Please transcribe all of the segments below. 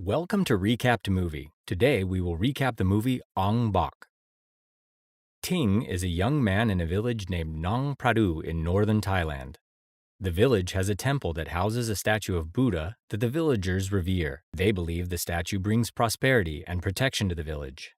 Welcome to Recapped Movie. Today we will recap the movie Ong Bak. Ting is a young man in a village named Nong Pradu in northern Thailand. The village has a temple that houses a statue of Buddha that the villagers revere. They believe the statue brings prosperity and protection to the village.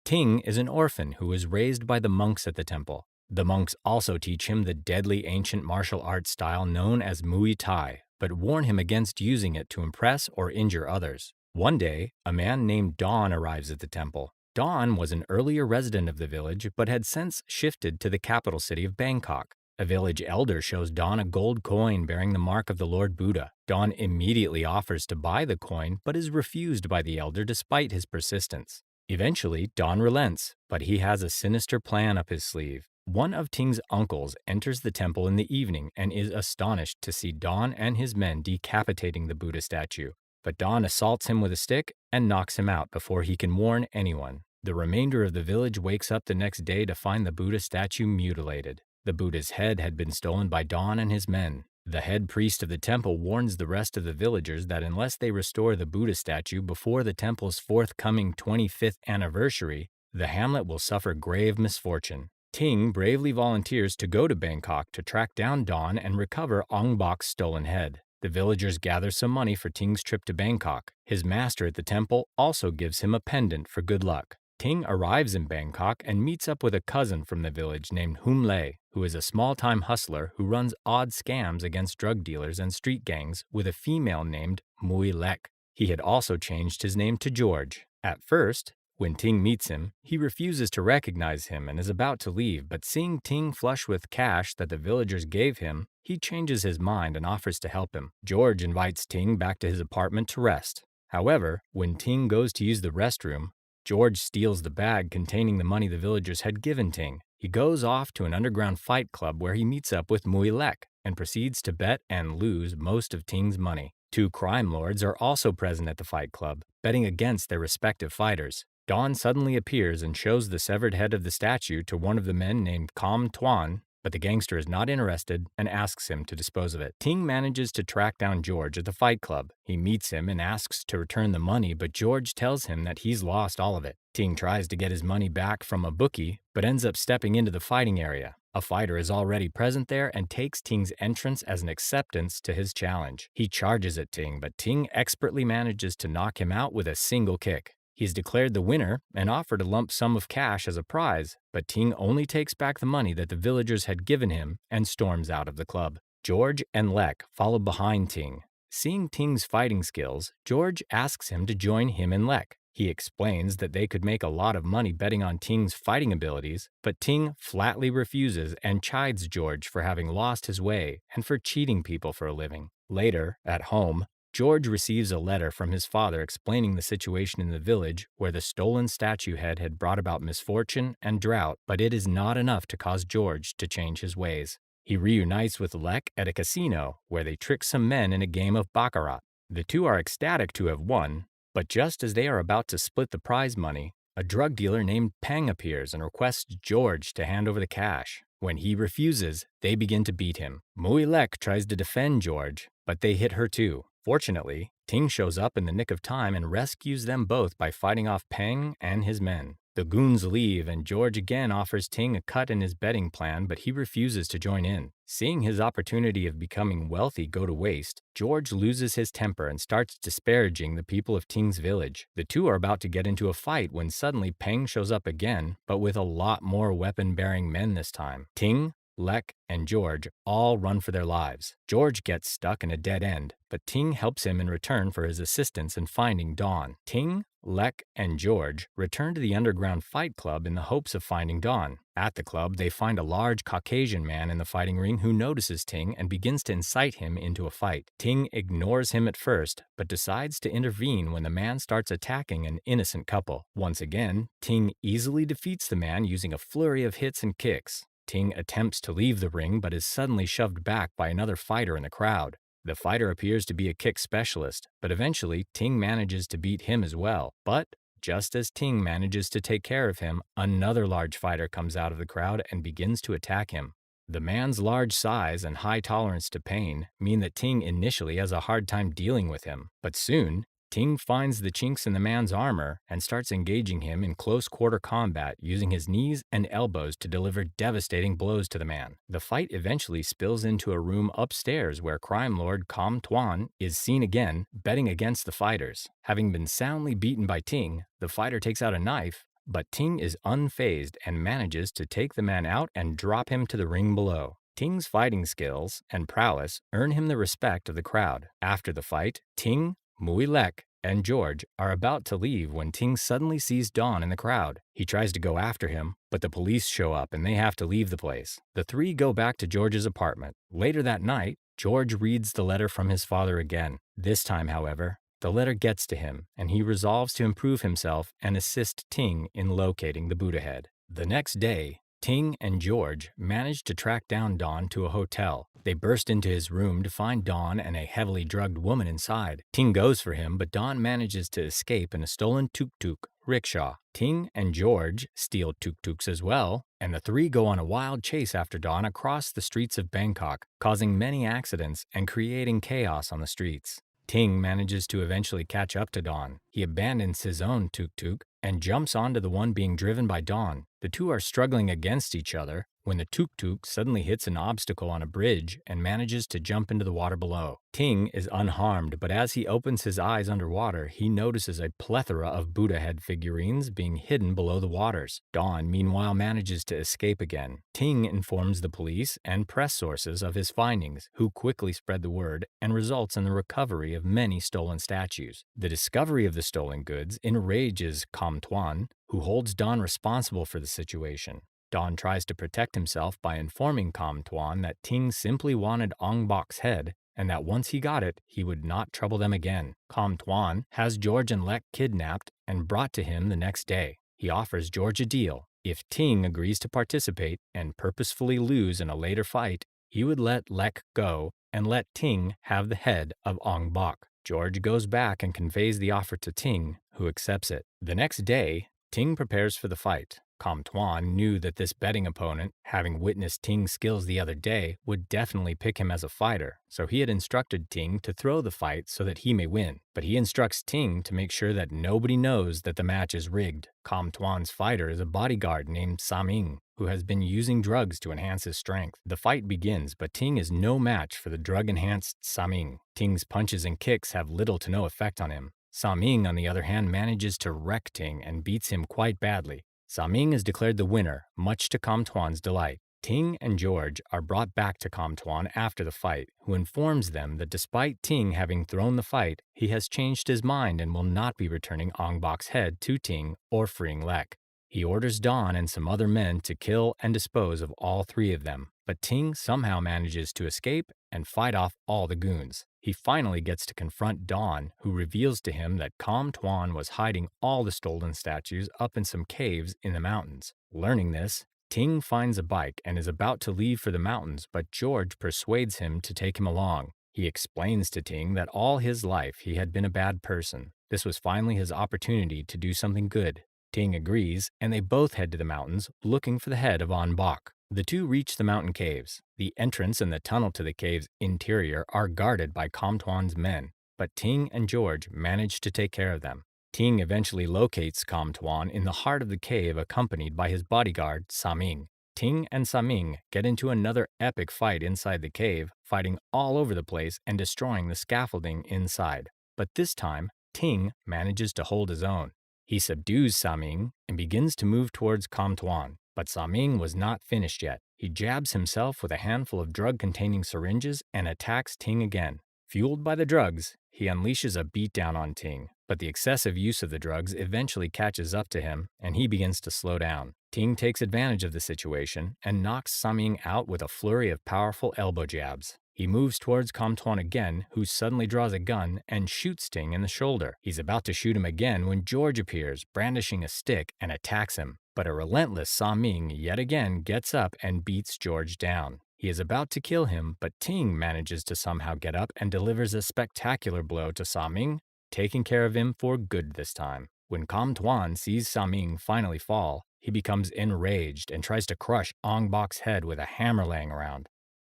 Ting is an orphan who was raised by the monks at the temple. The monks also teach him the deadly ancient martial arts style known as Muay Thai, but warn him against using it to impress or injure others. One day, a man named Don arrives at the temple. Don was an earlier resident of the village but had since shifted to the capital city of Bangkok. A village elder shows Don a gold coin bearing the mark of the Lord Buddha. Don immediately offers to buy the coin but is refused by the elder despite his persistence. Eventually, Don relents, but he has a sinister plan up his sleeve. One of Ting's uncles enters the temple in the evening and is astonished to see Don and his men decapitating the Buddha statue. But Don assaults him with a stick and knocks him out before he can warn anyone. The remainder of the village wakes up the next day to find the Buddha statue mutilated. The Buddha's head had been stolen by Don and his men. The head priest of the temple warns the rest of the villagers that unless they restore the Buddha statue before the temple's forthcoming 25th anniversary, the hamlet will suffer grave misfortune. Ting bravely volunteers to go to Bangkok to track down Don and recover Ong Bak's stolen head. The villagers gather some money for Ting's trip to Bangkok. His master at the temple also gives him a pendant for good luck. Ting arrives in Bangkok and meets up with a cousin from the village named Hum Lay, who is a small-time hustler who runs odd scams against drug dealers and street gangs with a female named Mui Lek. He had also changed his name to George. At first, when Ting meets him, he refuses to recognize him and is about to leave, but seeing Ting flush with cash that the villagers gave him, he changes his mind and offers to help him. George invites Ting back to his apartment to rest. However, when Ting goes to use the restroom, George steals the bag containing the money the villagers had given Ting. He goes off to an underground fight club where he meets up with Mui Lek and proceeds to bet and lose most of Ting's money. Two crime lords are also present at the fight club, betting against their respective fighters. Don suddenly appears and shows the severed head of the statue to one of the men named Kam Tuan, but the gangster is not interested and asks him to dispose of it. Ting manages to track down George at the fight club. He meets him and asks to return the money, but George tells him that he's lost all of it. Ting tries to get his money back from a bookie, but ends up stepping into the fighting area. A fighter is already present there and takes Ting's entrance as an acceptance to his challenge. He charges at Ting, but Ting expertly manages to knock him out with a single kick. He's declared the winner and offered a lump sum of cash as a prize, but Ting only takes back the money that the villagers had given him and storms out of the club. George and Lek follow behind Ting. Seeing Ting's fighting skills, George asks him to join him and Lek. He explains that they could make a lot of money betting on Ting's fighting abilities, but Ting flatly refuses and chides George for having lost his way and for cheating people for a living. Later, at home, George receives a letter from his father explaining the situation in the village where the stolen statue head had brought about misfortune and drought, but it is not enough to cause George to change his ways. He reunites with Lek at a casino where they trick some men in a game of baccarat. The two are ecstatic to have won, but just as they are about to split the prize money, a drug dealer named Peng appears and requests George to hand over the cash. When he refuses, they begin to beat him. Mui Lek tries to defend George, but they hit her too. Fortunately, Ting shows up in the nick of time and rescues them both by fighting off Peng and his men. The goons leave and George again offers Ting a cut in his betting plan, but he refuses to join in. Seeing his opportunity of becoming wealthy go to waste, George loses his temper and starts disparaging the people of Ting's village. The two are about to get into a fight when suddenly Peng shows up again, but with a lot more weapon-bearing men this time. Ting, Lek, and George all run for their lives. George gets stuck in a dead end, but Ting helps him in return for his assistance in finding Don. Ting, Lek, and George return to the underground fight club in the hopes of finding Don. At the club, they find a large Caucasian man in the fighting ring who notices Ting and begins to incite him into a fight. Ting ignores him at first, but decides to intervene when the man starts attacking an innocent couple. Once again, Ting easily defeats the man using a flurry of hits and kicks. Ting attempts to leave the ring but is suddenly shoved back by another fighter in the crowd. The fighter appears to be a kick specialist, but eventually Ting manages to beat him as well. But just as Ting manages to take care of him, another large fighter comes out of the crowd and begins to attack him. The man's large size and high tolerance to pain mean that Ting initially has a hard time dealing with him, but soon Ting finds the chinks in the man's armor and starts engaging him in close quarter combat using his knees and elbows to deliver devastating blows to the man. The fight eventually spills into a room upstairs where crime lord Kam Tuan is seen again betting against the fighters. Having been soundly beaten by Ting, the fighter takes out a knife, but Ting is unfazed and manages to take the man out and drop him to the ring below. Ting's fighting skills and prowess earn him the respect of the crowd. After the fight, Ting, Mui Lek, and George are about to leave when Ting suddenly sees Don in the crowd. He tries to go after him, but the police show up and they have to leave the place. The three go back to George's apartment. Later that night, George reads the letter from his father again. This time, however, the letter gets to him, and he resolves to improve himself and assist Ting in locating the Buddha head. The next day, Ting and George manage to track down Don to a hotel. They burst into his room to find Don and a heavily drugged woman inside. Ting goes for him, but Don manages to escape in a stolen tuk-tuk rickshaw. Ting and George steal tuk-tuks as well, and the three go on a wild chase after Don across the streets of Bangkok, causing many accidents and creating chaos on the streets. Ting manages to eventually catch up to Don. He abandons his own tuk-tuk and jumps onto the one being driven by Don. The two are struggling against each other when the tuk-tuk suddenly hits an obstacle on a bridge and manages to jump into the water below. Ting is unharmed, but as he opens his eyes underwater, he notices a plethora of Buddha head figurines being hidden below the waters. Don, meanwhile, manages to escape again. Ting informs the police and press sources of his findings, who quickly spread the word and results in the recovery of many stolen statues. The discovery of the stolen goods enrages Kam Tuan, who holds Don responsible for the situation. Don tries to protect himself by informing Kam Tuan that Ting simply wanted Ong Bak's head and that once he got it, he would not trouble them again. Kam Tuan has George and Lek kidnapped and brought to him the next day. He offers George a deal. If Ting agrees to participate and purposefully lose in a later fight, he would let Lek go and let Ting have the head of Ong Bak. George goes back and conveys the offer to Ting, who accepts it. The next day, Ting prepares for the fight. Kam Tuan knew that this betting opponent, having witnessed Ting's skills the other day, would definitely pick him as a fighter, so he had instructed Ting to throw the fight so that he may win. But he instructs Ting to make sure that nobody knows that the match is rigged. Kam Tuan's fighter is a bodyguard named Saming, who has been using drugs to enhance his strength. The fight begins, but Ting is no match for the drug-enhanced Saming. Ting's punches and kicks have little to no effect on him. Saming, on the other hand, manages to wreck Ting and beats him quite badly. Saming is declared the winner, much to Kam Tuan's delight. Ting and George are brought back to Kam Tuan after the fight, who informs them that despite Ting having thrown the fight, he has changed his mind and will not be returning Ong Bak's head to Ting or freeing Lek. He orders Don and some other men to kill and dispose of all three of them, but Ting somehow manages to escape and fight off all the goons. He finally gets to confront Don, who reveals to him that Kam Tuan was hiding all the stolen statues up in some caves in the mountains. Learning this, Ting finds a bike and is about to leave for the mountains, but George persuades him to take him along. He explains to Ting that all his life he had been a bad person. This was finally his opportunity to do something good. Ting agrees, and they both head to the mountains, looking for the head of Ong Bak. The two reach the mountain caves. The entrance and the tunnel to the cave's interior are guarded by Kam Tuan's men, but Ting and George manage to take care of them. Ting eventually locates Kam Tuan in the heart of the cave accompanied by his bodyguard, Saming. Ting and Saming get into another epic fight inside the cave, fighting all over the place and destroying the scaffolding inside. But this time, Ting manages to hold his own. He subdues Saming and begins to move towards Kam Tuan. But Saming was not finished yet. He jabs himself with a handful of drug-containing syringes and attacks Ting again. Fueled by the drugs, he unleashes a beatdown on Ting, but the excessive use of the drugs eventually catches up to him, and he begins to slow down. Ting takes advantage of the situation and knocks Saming out with a flurry of powerful elbow jabs. He moves towards Kam Tuan again, who suddenly draws a gun and shoots Ting in the shoulder. He's about to shoot him again when George appears, brandishing a stick, and attacks him. But a relentless Saming yet again gets up and beats George down. He is about to kill him, but Ting manages to somehow get up and delivers a spectacular blow to Saming, taking care of him for good this time. When Kam Tuan sees Saming finally fall, he becomes enraged and tries to crush Ong Bak's head with a hammer laying around.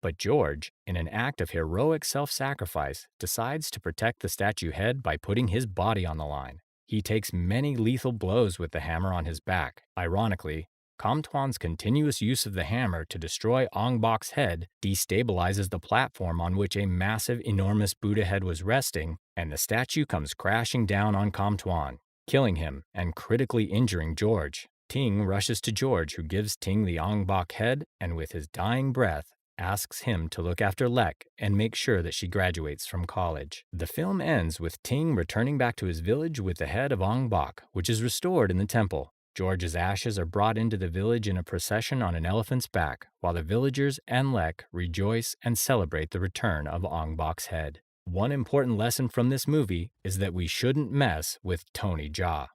But George, in an act of heroic self sacrifice, decides to protect the statue head by putting his body on the line. He takes many lethal blows with the hammer on his back. Ironically, Comtuan's continuous use of the hammer to destroy Ong Bak's head destabilizes the platform on which a massive, enormous Buddha head was resting, and the statue comes crashing down on Comtuan, killing him and critically injuring George. Ting rushes to George, who gives Ting the Ong Bak head, and with his dying breath, asks him to look after Lek and make sure that she graduates from college. The film ends with Ting returning back to his village with the head of Ong Bak, which is restored in the temple. George's ashes are brought into the village in a procession on an elephant's back, while the villagers and Lek rejoice and celebrate the return of Ong Bak's head. One important lesson from this movie is that we shouldn't mess with Tony Jaa.